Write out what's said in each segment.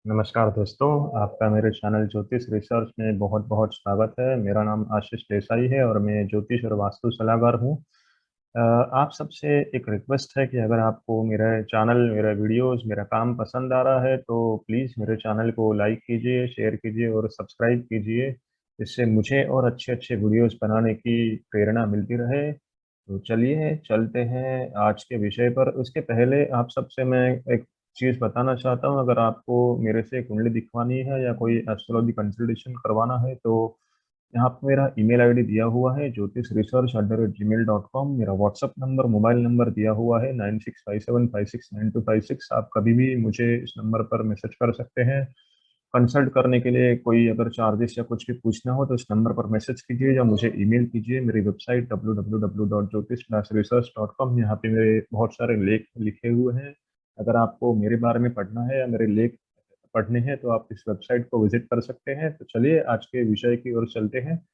नमस्कार दोस्तों, आपका मेरे चैनल ज्योतिष रिसर्च में बहुत बहुत स्वागत है। मेरा नाम आशीष देसाई है और मैं ज्योतिष और वास्तु सलाहकार हूँ। आप सबसे एक रिक्वेस्ट है कि अगर आपको मेरा चैनल, मेरा वीडियोस, मेरा काम पसंद आ रहा है तो प्लीज़ मेरे चैनल को लाइक कीजिए, शेयर कीजिए और सब्सक्राइब कीजिए। इससे मुझे और अच्छे अच्छे वीडियोस बनाने की प्रेरणा मिलती रहे। तो चलिए चलते हैं आज के विषय पर। उसके पहले आप सबसे मैं एक चीज़ बताना चाहता हूँ। अगर आपको मेरे से कुंडली दिखवानी है या कोई एस्ट्रोलॉजी कंसल्टेशन करवाना है तो यहाँ पे मेरा ईमेल आईडी दिया हुआ है jyotisresearch@gmail.com। मेरा व्हाट्सअप नंबर, मोबाइल नंबर दिया हुआ है 9657569256। आप कभी भी मुझे इस नंबर पर मैसेज कर सकते हैं। कंसल्ट करने के लिए कोई अगर चार्जेस या कुछ भी पूछना हो तो इस नंबर पर मैसेज कीजिए या मुझे ईमेल कीजिए। मेरी वेबसाइट www.jyotish-research.com, यहाँ पे मेरे बहुत सारे लेख लिखे हुए हैं। अगर आपको मेरे बारे में पढ़ना है या मेरे लेख पढ़ने हैं तो आप इस वेबसाइट को विजिट कर सकते हैं। तो चलिए आज के विषय की ओर चलते हैं।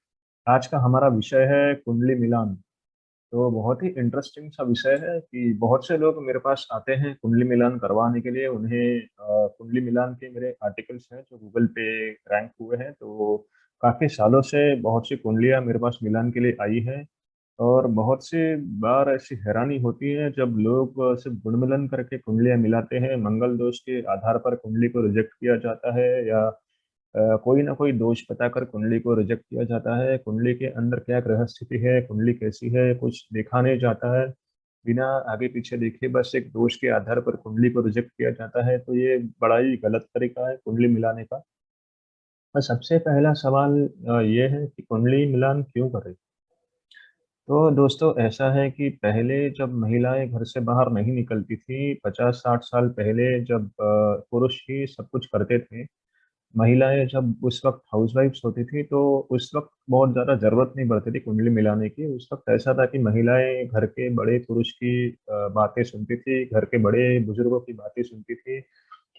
आज का हमारा विषय है कुंडली मिलान। तो बहुत ही इंटरेस्टिंग सा विषय है कि बहुत से लोग मेरे पास आते हैं कुंडली मिलान करवाने के लिए। उन्हें कुंडली मिलान के मेरे आर्टिकल्स हैं जो गूगल पे रैंक हुए हैं, तो काफ़ी सालों से बहुत सी कुंडलियां मेरे पास मिलान के लिए आई है। और बहुत सी बार ऐसी हैरानी होती है जब लोग सिर्फ गुण मिलन करके कुंडलियां मिलाते हैं। मंगल दोष के आधार पर कुंडली को रिजेक्ट किया जाता है या कोई ना कोई दोष बताकर कुंडली को रिजेक्ट किया जाता है। कुंडली के अंदर क्या ग्रह स्थिति है, कुंडली कैसी है, कुछ देखा नहीं जाता है। बिना आगे पीछे देखे बस एक दोष के आधार पर कुंडली को रिजेक्ट किया जाता है। तो ये बड़ा ही गलत तरीका है कुंडली मिलाने का। और सबसे पहला सवाल ये है कि कुंडली मिलान क्यों करें। तो दोस्तों ऐसा है कि पहले जब महिलाएं घर से बाहर नहीं निकलती थी, 50-60 साल पहले, जब पुरुष ही सब कुछ करते थे, महिलाएं जब उस वक्त हाउसवाइफ्स होती थी, तो उस वक्त बहुत ज़्यादा ज़रूरत नहीं पड़ती थी कुंडली मिलाने की। उस वक्त ऐसा था कि महिलाएं घर के बड़े पुरुष की बातें सुनती थी, घर के बड़े बुजुर्गों की बातें सुनती थी,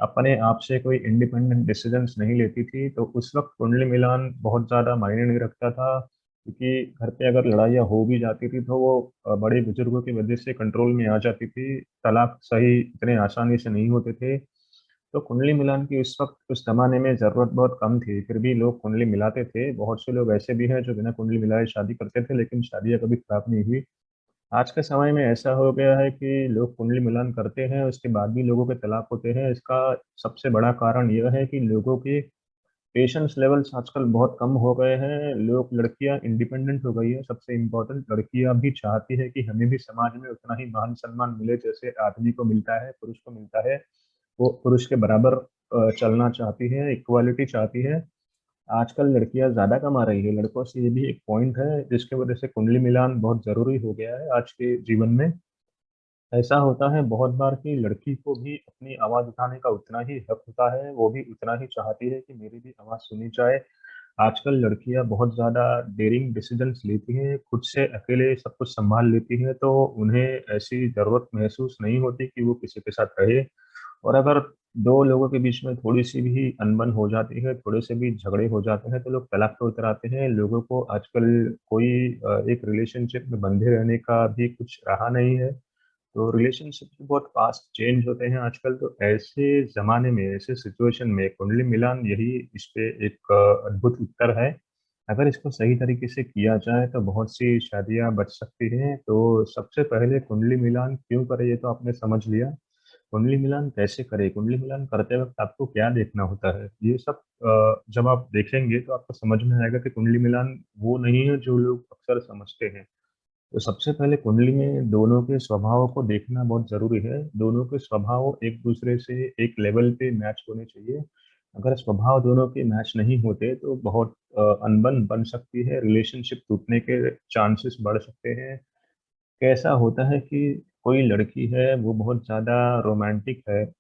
अपने आप से कोई इंडिपेंडेंट डिसीजंस नहीं लेती थी। तो उस वक्त कुंडली मिलान बहुत ज़्यादा मायने नहीं रखता था, क्योंकि घर पे अगर लड़ाइयाँ हो भी जाती थी तो वो बड़े बुजुर्गों की वजह से कंट्रोल में आ जाती थी। तलाक सही इतने आसानी से नहीं होते थे। तो कुंडली मिलान की उस वक्त, उस जमाने में ज़रूरत बहुत कम थी, फिर भी लोग कुंडली मिलाते थे। बहुत से लोग ऐसे भी हैं जो बिना कुंडली मिलाए शादी करते थे, लेकिन शादियाँ कभी खराब नहीं हुई। आज के समय में ऐसा हो गया है कि लोग कुंडली मिलान करते हैं, उसके बाद भी लोगों के तलाक होते हैं। इसका सबसे बड़ा कारण यह है कि लोगों की पेशेंस लेवल्स आजकल बहुत कम हो गए हैं। लोग, लड़कियां इंडिपेंडेंट हो गई है। सबसे इम्पोर्टेंट, लड़कियां भी चाहती है कि हमें भी समाज में उतना ही मान सम्मान मिले जैसे आदमी को मिलता है, पुरुष को मिलता है। वो पुरुष के बराबर चलना चाहती है, इक्वालिटी चाहती है। आजकल लड़कियां ज्यादा कमा रही है लड़कों से, ये भी एक पॉइंट है जिसके वजह से कुंडली मिलान बहुत जरूरी हो गया है आज के जीवन में। ऐसा होता है बहुत बार कि लड़की को भी अपनी आवाज उठाने का उतना ही हक होता है, वो भी उतना ही चाहती है कि मेरी भी आवाज सुनी जाए। आजकल लड़कियां बहुत ज्यादा डेयरिंग डिसीजंस लेती हैं, खुद से अकेले सब कुछ संभाल लेती हैं, तो उन्हें ऐसी जरूरत महसूस नहीं होती कि वो किसी के साथ रहे। और अगर दो लोगों के बीच में थोड़ी सी भी अनबन हो जाती है, थोड़े से भी झगड़े हो जाते हैं, तो लोग तलाक पे उतर आते हैं। लोगों को आजकल कोई एक रिलेशनशिप में बंधे रहने का भी कुछ रहा नहीं है। तो रिलेशनशिप बहुत फास्ट चेंज होते हैं आजकल। तो ऐसे जमाने में, ऐसे सिचुएशन में कुंडली मिलान यही इस पे एक अद्भुत उत्तर है। अगर इसको सही तरीके से किया जाए तो बहुत सी शादियां बच सकती हैं। तो सबसे पहले कुंडली मिलान क्यों करें ये तो आपने समझ लिया। कुंडली मिलान कैसे करें, कुंडली मिलान करते वक्त आपको क्या देखना होता है, ये सब जब आप देखेंगे तो आपको समझ में आएगा कि कुंडली मिलान वो नहीं है जो लोग अक्सर समझते हैं। तो सबसे पहले कुंडली में दोनों के स्वभाव को देखना बहुत जरूरी है। दोनों के स्वभाव एक दूसरे से एक लेवल पे मैच होने चाहिए। अगर स्वभाव दोनों के मैच नहीं होते तो बहुत अनबन बन सकती है, रिलेशनशिप टूटने के चांसेस बढ़ सकते हैं। कैसा होता है कि कोई लड़की है वो बहुत ज्यादा रोमांटिक है,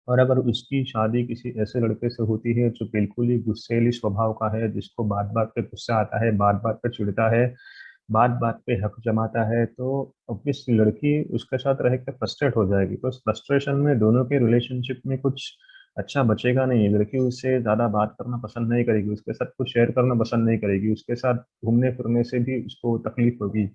और अगर उसकी शादी किसी ऐसे लड़के से होती है जो बिल्कुल ही गुस्सैली स्वभाव का है, जिसको बात बात पे गुस्सा आता है, बात बात पे चिढ़ता है, बात बात पे हक जमाता है, तो ऑब्वियस लड़की उसके साथ रह के फ्रस्ट्रेट हो जाएगी। तो उस फ्रस्ट्रेशन में दोनों के रिलेशनशिप में कुछ अच्छा बचेगा नहीं। लड़की उससे ज्यादा बात करना पसंद नहीं करेगी, उसके साथ कुछ शेयर करना पसंद नहीं करेगी, उसके साथ घूमने फिरने से भी उसको तकलीफ होगी।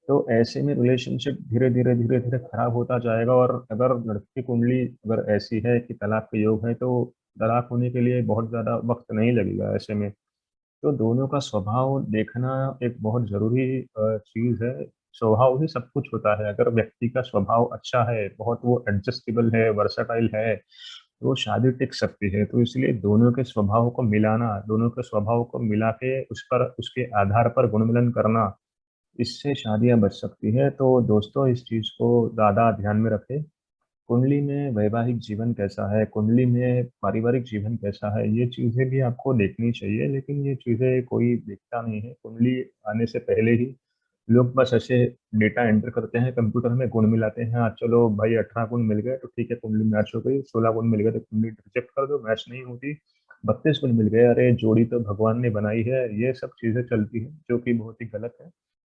तो ऐसे में रिलेशनशिप धीरे धीरे खराब होता जाएगा। और अगर लड़की की कुंडली अगर ऐसी है कि तलाक के योग है, तो तलाक होने के लिए बहुत ज़्यादा वक्त नहीं लगेगा ऐसे में। तो दोनों का स्वभाव देखना एक बहुत ज़रूरी चीज़ है। स्वभाव ही सब कुछ होता है। अगर व्यक्ति का स्वभाव अच्छा है, बहुत वो एडजस्टेबल है, वर्सटाइल है, तो वो शादी टिक सकती है। तो इसलिए दोनों के स्वभाव को मिलाना, दोनों के स्वभाव को मिला के उस पर उसके आधार पर गुण-मिलन करना, इससे शादियाँ बच सकती है। तो दोस्तों इस चीज़ को ज़्यादा ध्यान में रखें। कुंडली में वैवाहिक जीवन कैसा है, कुंडली में पारिवारिक जीवन कैसा है, ये चीज़ें भी आपको देखनी चाहिए, लेकिन ये चीज़ें कोई देखता नहीं है। कुंडली आने से पहले ही लोग बस ऐसे डेटा एंटर करते हैं, कंप्यूटर में गुण मिलाते हैं, हाँ, चलो भाई 18 गुण मिल गए तो ठीक है कुंडली मैच हो गई, 16 गुण मिल गए तो कुंडली रिजेक्ट कर दो, मैच नहीं होती। 32 गुण मिल गए, अरे जोड़ी तो भगवान ने बनाई है, ये सब चीज़ें चलती हैं, जो कि बहुत ही गलत है।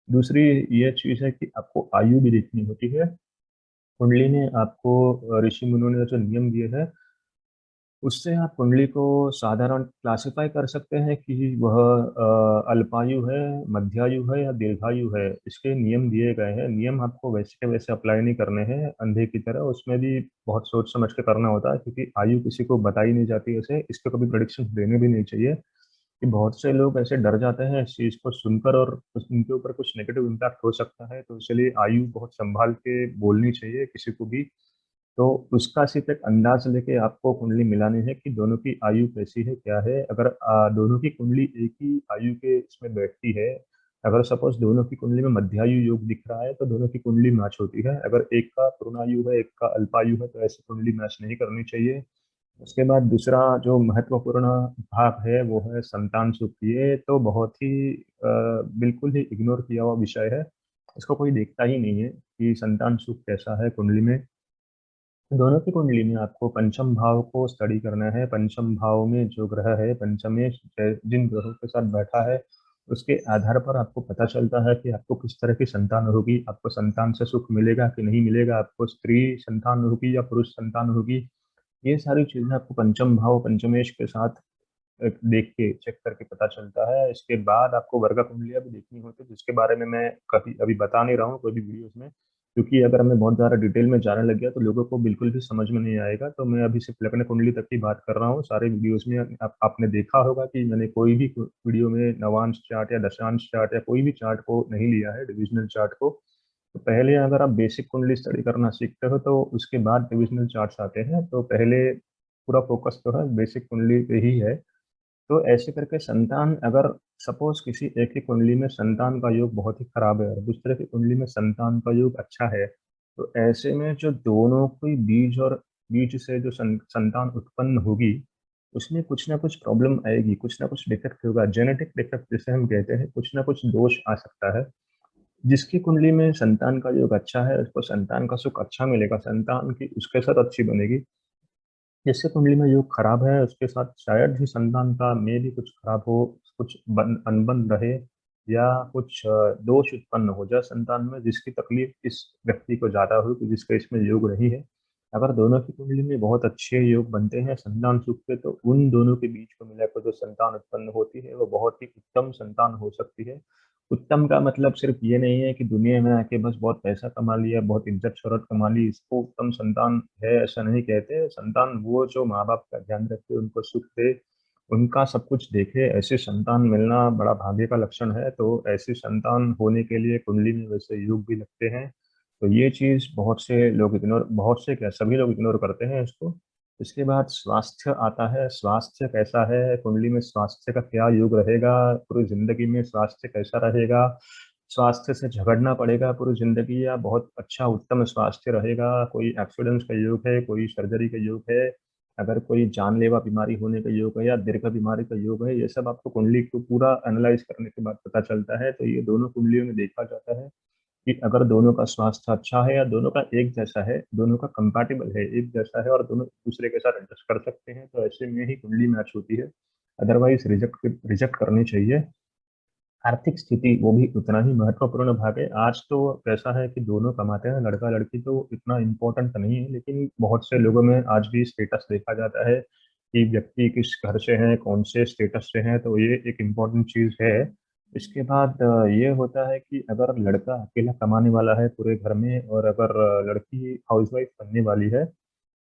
दूसरी ये चीज़ है कि आपको आयु भी देखनी होती है। कुंडली ने आपको ऋषि मुनियों ने जो नियम दिए हैं, उससे आप कुंडली को साधारण क्लासिफ़ाई कर सकते हैं कि वह अल्पायु है, मध्यायु है या दीर्घायु है। इसके नियम दिए गए हैं, नियम आपको वैसे के वैसे अप्लाई नहीं करने हैं अंधे की तरह, उसमें भी बहुत सोच समझ के करना होता है क्योंकि आयु किसी को बताई नहीं जाती ऐसे, इसके कभी प्रेडिक्शन देने भी नहीं चाहिए। कि बहुत से लोग ऐसे डर जाते हैं इस चीज़ को सुनकर और उनके ऊपर कुछ नेगेटिव इम्पैक्ट हो सकता है, तो इसलिए आयु बहुत सँभाल के बोलनी चाहिए किसी को भी। तो उसका सिर्फ़ एक अंदाज़ लेके आपको कुंडली मिलानी है कि दोनों की आयु कैसी है, क्या है? अगर दोनों की कुंडली एक ही आयु के इसमें बैठती है, अगर सपोज़ दोनों की कुंडली में मध्यायु योग दिख रहा है, तो दोनों की कुंडली मैच होती है। अगर एक का पूर्णायु है, एक का अल्पायु है, तो ऐसी कुंडली मैच नहीं करनी चाहिए। उसके बाद दूसरा जो महत्वपूर्ण भाग है, वो है संतान सुख। ये तो बहुत ही बिल्कुल ही इग्नोर किया हुआ विषय है। इसको कोई देखता ही नहीं है कि संतान सुख कैसा है कुंडली में। दोनों की कुंडली में आपको पंचम भाव को स्टडी करना है। पंचम भाव में जो ग्रह है, पंचमेश जिन ग्रहों के साथ बैठा है, उसके आधार पर आपको पता चलता है कि आपको किस तरह की संतान होगी, आपको संतान से सुख मिलेगा कि नहीं मिलेगा, आपको स्त्री संतान होगी या पुरुष संतान होगी। ये सारी चीज़ें आपको पंचम भाव, पंचमेश के साथ देख के चेक करके पता चलता है। इसके बाद आपको वर्गा कुंडलियाँ भी देखनी होती है, जिसके बारे में मैं कभी अभी बता नहीं रहा हूँ कोई भी वीडियोज़ में, क्योंकि अगर मैं बहुत ज़्यादा डिटेल में जाने लग गया तो लोगों को बिल्कुल भी समझ में नहीं आएगा। तो मैं अभी सिर्फ़ लग्न कुंडली तक की बात कर रहा हूँ। सारे वीडियोज़ में आपने देखा होगा कि मैंने कोई भी वीडियो में नवांश चार्ट या दशांश चार्ट या कोई भी चार्ट को नहीं लिया है, डिविज़नल चार्ट को। तो पहले अगर आप बेसिक कुंडली स्टडी करना सीखते हो, तो उसके बाद डिविज़नल चार्ट्स आते हैं। तो पहले पूरा फ़ोकस जो है बेसिक कुंडली पे ही है। तो ऐसे करके संतान अगर सपोज़ किसी एक ही कुंडली में संतान का योग बहुत ही खराब है और दूसरे की कुंडली में संतान का योग अच्छा है, तो ऐसे में जो दोनों की बीज से जो संतान उत्पन्न होगी, उसमें कुछ ना कुछ प्रॉब्लम आएगी, कुछ ना कुछ डिफेक्ट होगा, जेनेटिक डिफेक्ट जिसे हम कहते हैं, कुछ ना कुछ दोष आ सकता है। जिसकी कुंडली में संतान का योग अच्छा है, उसको संतान का सुख अच्छा मिलेगा, संतान की उसके साथ अच्छी बनेगी। जिसकी कुंडली में योग खराब है, उसके साथ शायद ही संतान का में भी कुछ खराब हो, कुछ अनबन रहे या कुछ दोष उत्पन्न हो जाए संतान में, जिसकी तकलीफ इस व्यक्ति को ज़्यादा हो कि जिसका इसमें योग नहीं है। अगर दोनों की कुंडली में बहुत अच्छे योग बनते हैं संतान सुख के, तो उन दोनों के बीच को मिलाकर जो संतान उत्पन्न होती है, वो बहुत ही उत्तम संतान हो सकती है। उत्तम का मतलब सिर्फ ये नहीं है कि दुनिया में आके बस बहुत पैसा कमा लिया, बहुत इज्जत शोहरत कमा ली, इसको उत्तम संतान है, ऐसा नहीं कहते। संतान वो जो माँ-बाप का ध्यान रखे, उनको सुख दे, उनका सब कुछ देखे, ऐसी संतान मिलना बड़ा भाग्य का लक्षण है। तो ऐसी संतान होने के लिए कुंडली में वैसे योग भी लगते हैं। तो ये चीज़ बहुत से क्या सभी लोग इग्नोर करते हैं इसको। इसके बाद स्वास्थ्य आता है, स्वास्थ्य कैसा है, कुंडली में स्वास्थ्य का क्या योग रहेगा, पूरी ज़िंदगी में स्वास्थ्य कैसा रहेगा, स्वास्थ्य से झगड़ना पड़ेगा पूरी ज़िंदगी या बहुत अच्छा उत्तम स्वास्थ्य रहेगा, कोई एक्सीडेंट्स का योग है, कोई सर्जरी का योग है, अगर कोई जानलेवा बीमारी होने का योग है या दीर्घ बीमारी का योग है, ये सब आपको कुंडली को पूरा एनालाइज़ करने के बाद पता चलता है। तो ये दोनों कुंडलियों में देखा जाता है कि अगर दोनों का स्वास्थ्य अच्छा है या दोनों का एक जैसा है, दोनों का कंपैटिबल है, एक जैसा है और दोनों एक-दूसरे के साथ एडजस्ट कर सकते हैं, तो ऐसे में ही कुंडली मैच होती है। अदरवाइज़ रिजेक्ट करनी चाहिए। आर्थिक स्थिति वो भी उतना ही महत्वपूर्ण भाग है। आज तो कैसा है कि दोनों कमाते हैं, लड़का-लड़की तो इतना इम्पोर्टेंट नहीं है, लेकिन बहुत से लोगों में आज भी स्टेटस देखा जाता है कि व्यक्ति किस घर से है, कौन से स्टेटस से है, तो ये एक इम्पोर्टेंट चीज़ है। इसके बाद ये होता है कि अगर लड़का अकेला कमाने वाला है पूरे घर में और अगर लड़की हाउसवाइफ बनने वाली है,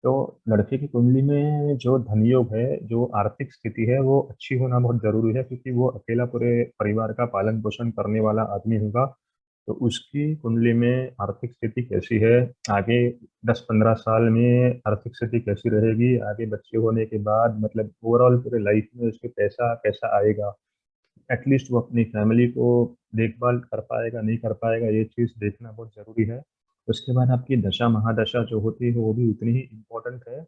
तो लड़के की कुंडली में जो धन योग है, जो आर्थिक स्थिति है, वो अच्छी होना बहुत जरूरी है, क्योंकि वो अकेला पूरे परिवार का पालन पोषण करने वाला आदमी होगा। तो उसकी कुंडली में आर्थिक स्थिति कैसी है, आगे 10-15 साल में आर्थिक स्थिति कैसी रहेगी, आगे बच्चे होने के बाद मतलब ओवरऑल पूरे लाइफ में उसके पैसा कैसा आएगा, एटलीस्ट वो अपनी फैमिली को देखभाल कर पाएगा नहीं कर पाएगा, ये चीज़ देखना बहुत ज़रूरी है। उसके बाद आपकी दशा महादशा जो होती है वो भी उतनी ही इम्पोर्टेंट है,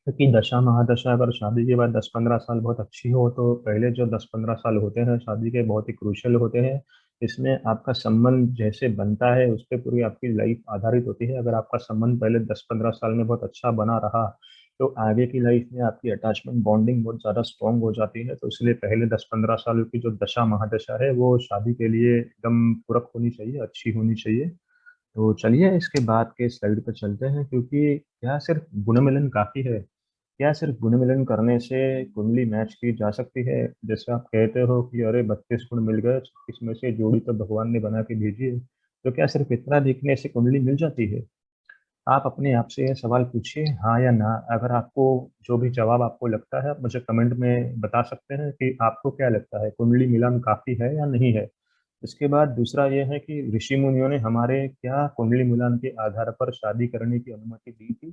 क्योंकि दशा महादशा अगर शादी के बाद 10-15 साल बहुत अच्छी हो, तो पहले जो 10-15 साल होते हैं शादी के बहुत ही क्रूशियल होते हैं। इसमें आपका संबंध जैसे बनता है उस पर पूरी आपकी लाइफ आधारित होती है। अगर आपका संबंध पहले 10-15 साल में बहुत अच्छा बना रहा, तो आगे की लाइफ में आपकी अटैचमेंट बॉन्डिंग बहुत ज़्यादा स्ट्रांग हो जाती है। तो इसलिए पहले 10-15 साल की जो दशा महादशा है वो शादी के लिए एकदम पूरक होनी चाहिए, अच्छी होनी चाहिए। तो चलिए इसके बाद के स्लाइड पे चलते हैं, क्योंकि क्या सिर्फ गुण मिलन काफ़ी है? क्या सिर्फ गुण मिलन करने से कुंडली मैच की जा सकती है? जैसे आप कहते हो कि अरे 32 गुण मिल गए, 36 में से जोड़ी तो भगवान ने बना के भेजी है, तो क्या सिर्फ इतना देखने से कुंडली मिल जाती है? आप अपने आप से यह सवाल पूछिए, हाँ या ना। अगर आपको जो भी जवाब आपको लगता है, आप मुझे कमेंट में बता सकते हैं कि आपको क्या लगता है, कुंडली मिलन काफी है या नहीं है। इसके बाद दूसरा ये है कि ऋषि मुनियों ने हमारे क्या कुंडली मिलन के आधार पर शादी करने की अनुमति दी थी?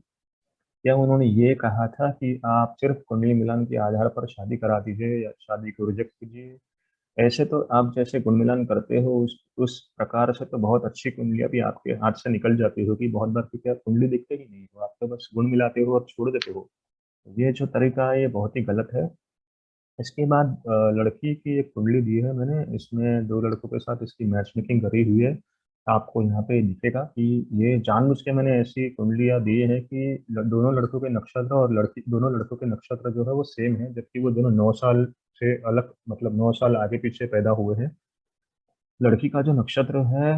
क्या उन्होंने ये कहा था कि आप सिर्फ कुंडली मिलन के आधार पर शादी करा दीजिए या शादी को रिजेक्ट कीजिए? ऐसे तो आप जैसे गुण मिलन करते हो उस प्रकार से तो बहुत अच्छी कुंडलियां भी आपके हाथ से निकल जाती होगी बहुत बार, क्योंकि आप कुंडली देखते ही नहीं हो, आप तो बस गुण मिलाते हो और छोड़ देते हो। ये जो तरीका है ये बहुत ही गलत है। इसके बाद लड़की की एक कुंडली दी है मैंने, इसमें दो लड़कों के साथ इसकी मैच मेकिंग करी हुई है। आपको यहाँ पे दिखेगा कि ये जानबूझ के मैंने ऐसी कुंडलियाँ दी है कि दोनों लड़कों के नक्षत्र और लड़की दोनों लड़कों के नक्षत्र जो है वो सेम है, जबकि वो दोनों 9 साल से अलग, मतलब 9 साल आगे पीछे पैदा हुए हैं। लड़की का जो नक्षत्र है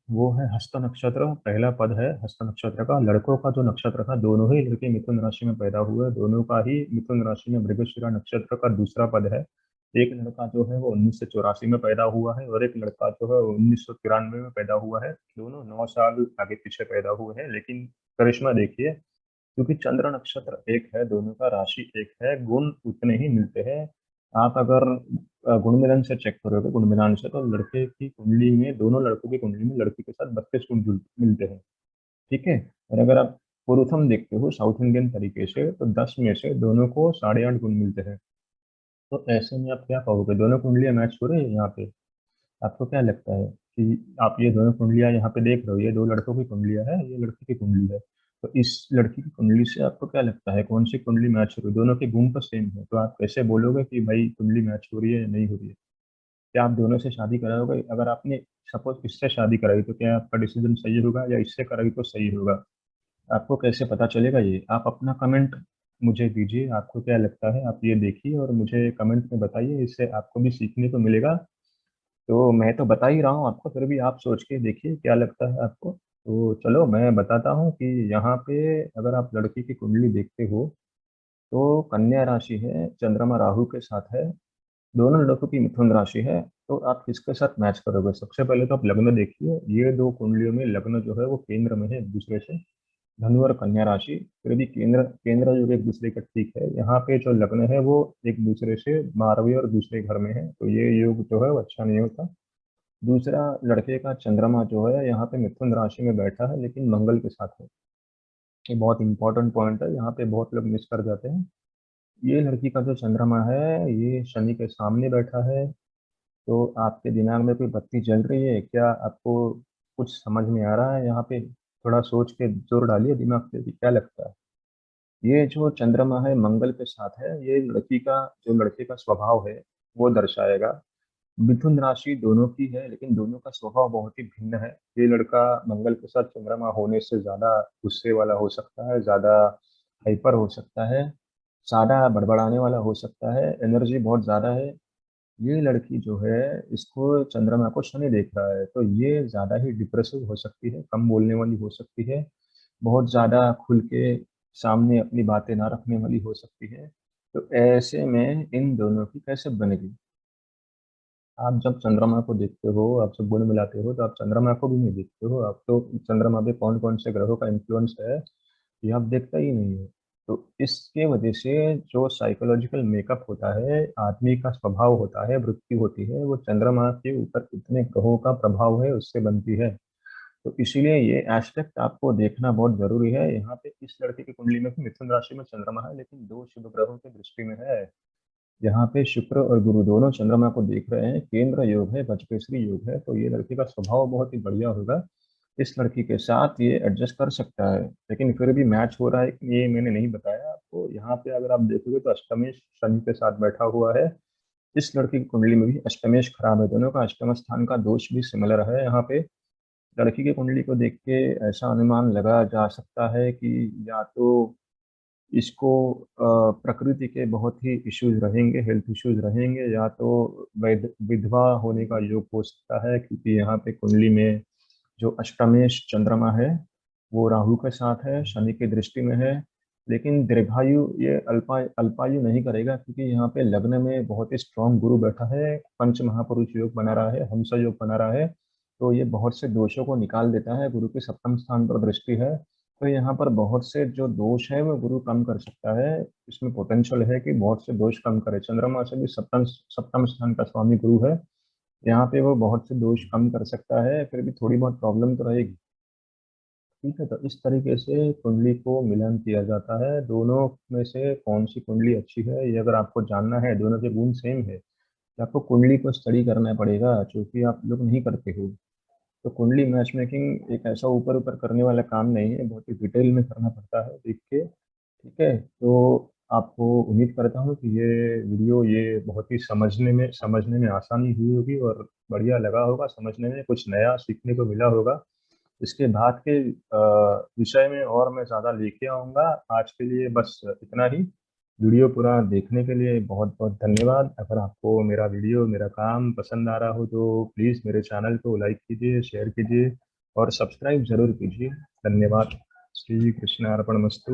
वो है हस्त नक्षत्र, पहला पद है हस्त नक्षत्र का। लड़कों का जो नक्षत्र था, दोनों ही लड़के मिथुन राशि में पैदा हुए, दोनों का ही मिथुन राशि में मृगशिरा नक्षत्र का दूसरा पद है। एक लड़का जो है वो 1984 में पैदा हुआ है और एक लड़का जो है 1993 में पैदा हुआ है। दोनों 9 साल आगे पीछे पैदा हुए हैं, लेकिन करिश्मा देखिए, क्योंकि चंद्र नक्षत्र एक है, दोनों का राशि एक है, गुण उतने ही मिलते हैं। आप अगर गुण मिलन से चेक करोगे, गुण मिलान से, तो लड़के की कुंडली में, दोनों लड़कों की कुंडली में लड़की के साथ 32 गुण मिलते हैं। ठीक है। और अगर आप पुरुषम देखते हो साउथ इंडियन तरीके से, तो 10 में से दोनों को 8.5 गुण मिलते हैं। तो ऐसे में आप क्या कहोगे, दोनों कुंडलियां मैच हो रही है यहाँ पे? आपको क्या लगता है कि आप ये दोनों कुंडलियां यहाँ पे देख रहे हो, ये दो लड़कों की कुंडलियां है, ये लड़की की कुंडली है, तो इस लड़की की कुंडली से आपको क्या लगता है कौन सी कुंडली मैच हो रही है? दोनों के गुण तो सेम है, तो आप कैसे बोलोगे कि भाई कुंडली मैच हो रही है या नहीं हो रही है? क्या आप दोनों से शादी कराओगे? अगर आपने सपोज इससे शादी कराई, तो क्या आपका डिसीजन सही होगा, या इससे कराई तो सही होगा? आपको कैसे पता चलेगा ये? आप अपना कमेंट मुझे दीजिए, आपको क्या लगता है, आप ये देखिए और मुझे कमेंट में बताइए, इससे आपको भी सीखने को मिलेगा। तो मैं तो बता ही रहा हूँ आपको, फिर भी आप सोच के देखिए क्या लगता है आपको। तो चलो मैं बताता हूँ कि यहाँ पे अगर आप लड़की की कुंडली देखते हो, तो कन्या राशि है, चंद्रमा राहु के साथ है, दोनों लड़कों की मिथुन राशि है। तो आप किसके साथ मैच करोगे? सबसे पहले तो आप लग्न देखिए, ये दो कुंडलियों में लग्न जो है वो केंद्र में है एक दूसरे से, धनु और कन्या राशि। फिर भी केंद्र केंद्र जो एक दूसरे का ठीक है, यहाँ पे जो लग्न है वो एक दूसरे से 12वें और दूसरे घर में है, तो ये योग जो है वो अच्छा नहीं होता। दूसरा, लड़के का चंद्रमा जो है यहाँ पे मिथुन राशि में बैठा है, लेकिन मंगल के साथ है। ये बहुत इंपॉर्टेंट पॉइंट है, यहाँ पे बहुत लोग मिस कर जाते हैं। ये लड़की का जो चंद्रमा है ये शनि के सामने बैठा है। तो आपके दिमाग में कोई बत्ती जल रही है क्या? आपको कुछ समझ में आ रहा है यहाँ पे? थोड़ा सोच के जोर डालिए दिमाग पे कि क्या लगता है। ये जो चंद्रमा है मंगल के साथ है, ये लड़की का जो लड़के का स्वभाव है वो दर्शाएगा। मिथुन राशि दोनों की है, लेकिन दोनों का स्वभाव बहुत ही भिन्न है। ये लड़का मंगल के साथ चंद्रमा होने से ज्यादा गुस्से वाला हो सकता है, ज्यादा हाइपर हो सकता है, ज्यादा बड़बड़ाने वाला हो सकता है, एनर्जी बहुत ज्यादा है। ये लड़की जो है, इसको चंद्रमा को शनि देख रहा है, तो ये ज्यादा ही डिप्रेसिव हो सकती है, कम बोलने वाली हो सकती है, बहुत ज्यादा खुल के सामने अपनी बातें ना रखने वाली हो सकती है। तो ऐसे में इन दोनों की कैसे बनेगी? आप जब चंद्रमा को देखते हो, आप जब गुण मिलाते हो, तो आप चंद्रमा को भी नहीं देखते हो, आप तो चंद्रमा पे कौन कौन से ग्रहों का इन्फ्लुएंस है ये आप देखता ही नहीं है। तो इसके वजह से जो साइकोलॉजिकल मेकअप होता है, आदमी का स्वभाव होता है, वृत्ति होती है, वो चंद्रमा के ऊपर कितने ग्रहों का प्रभाव है उससे बनती है। तो इसीलिए ये एस्पेक्ट आपको देखना बहुत जरूरी है। यहाँ पे इस लड़के की कुंडली में भी मिथुन राशि में चंद्रमा है, लेकिन दो शुभ ग्रहों की दृष्टि में है। यहाँ पे शुक्र और गुरु दोनों चंद्रमा को देख रहे हैं, केंद्र योग है, बजकेसरी योग है, तो ये लड़के का स्वभाव बहुत ही बढ़िया होगा। इस लड़की के साथ ये एडजस्ट कर सकता है, लेकिन फिर भी मैच हो रहा है कि ये मैंने नहीं बताया आपको। यहाँ पे अगर आप देखोगे तो अष्टमेश शनि के साथ बैठा हुआ है। इस लड़की की कुंडली में भी अष्टमेश खराब है, दोनों का अष्टम स्थान का दोष भी सिमिलर है। यहाँ पे लड़की की कुंडली को देख के ऐसा अनुमान लगा जा सकता है कि या तो इसको प्रकृति के बहुत ही इश्यूज रहेंगे, हेल्थ इश्यूज रहेंगे, या तो विधवा होने का योग हो सकता है, क्योंकि यहाँ पे कुंडली में जो अष्टमेश चंद्रमा है वो राहु के साथ है, शनि की दृष्टि में है। लेकिन दीर्घायु ये अल्पायु नहीं करेगा, क्योंकि यहाँ पे लग्न में बहुत ही स्ट्रांग गुरु बैठा है, पंच महापुरुष योग बना रहा है, हंस योग बना रहा है। तो ये बहुत से दोषों को निकाल देता है, गुरु के सप्तम स्थान पर दृष्टि है। तो यहाँ पर बहुत से जो दोष है वो गुरु कम कर सकता है। इसमें पोटेंशियल है कि बहुत से दोष कम करे। चंद्रमा से भी सप्तम सप्तम स्थान का स्वामी गुरु है, यहाँ पे वो बहुत से दोष कम कर सकता है। फिर भी थोड़ी बहुत प्रॉब्लम तो रहेगी। ठीक है, तो इस तरीके से कुंडली को मिलान किया जाता है। दोनों में से कौन सी कुंडली अच्छी है ये अगर आपको जानना है, दोनों के गुण सेम है, तो आपको कुंडली को स्टडी करना पड़ेगा, क्योंकि आप लोग नहीं करते हो। तो कुंडली मैच मेकिंग एक ऐसा ऊपर ऊपर करने वाला काम नहीं है, बहुत ही डिटेल में करना पड़ता है देख के। ठीक है, तो आपको उम्मीद करता हूँ कि ये वीडियो ये बहुत ही समझने में आसानी हुई होगी और बढ़िया लगा होगा, समझने में कुछ नया सीखने को मिला होगा। इसके बाद के विषय में और मैं ज़्यादा लेके आऊँगा। आज के लिए बस इतना ही। वीडियो पूरा देखने के लिए बहुत बहुत धन्यवाद। अगर आपको मेरा वीडियो, मेरा काम पसंद आ रहा हो तो प्लीज़ मेरे चैनल को लाइक कीजिए, शेयर कीजिए और सब्सक्राइब जरूर कीजिए। धन्यवाद। श्री कृष्ण अर्पणमस्तु।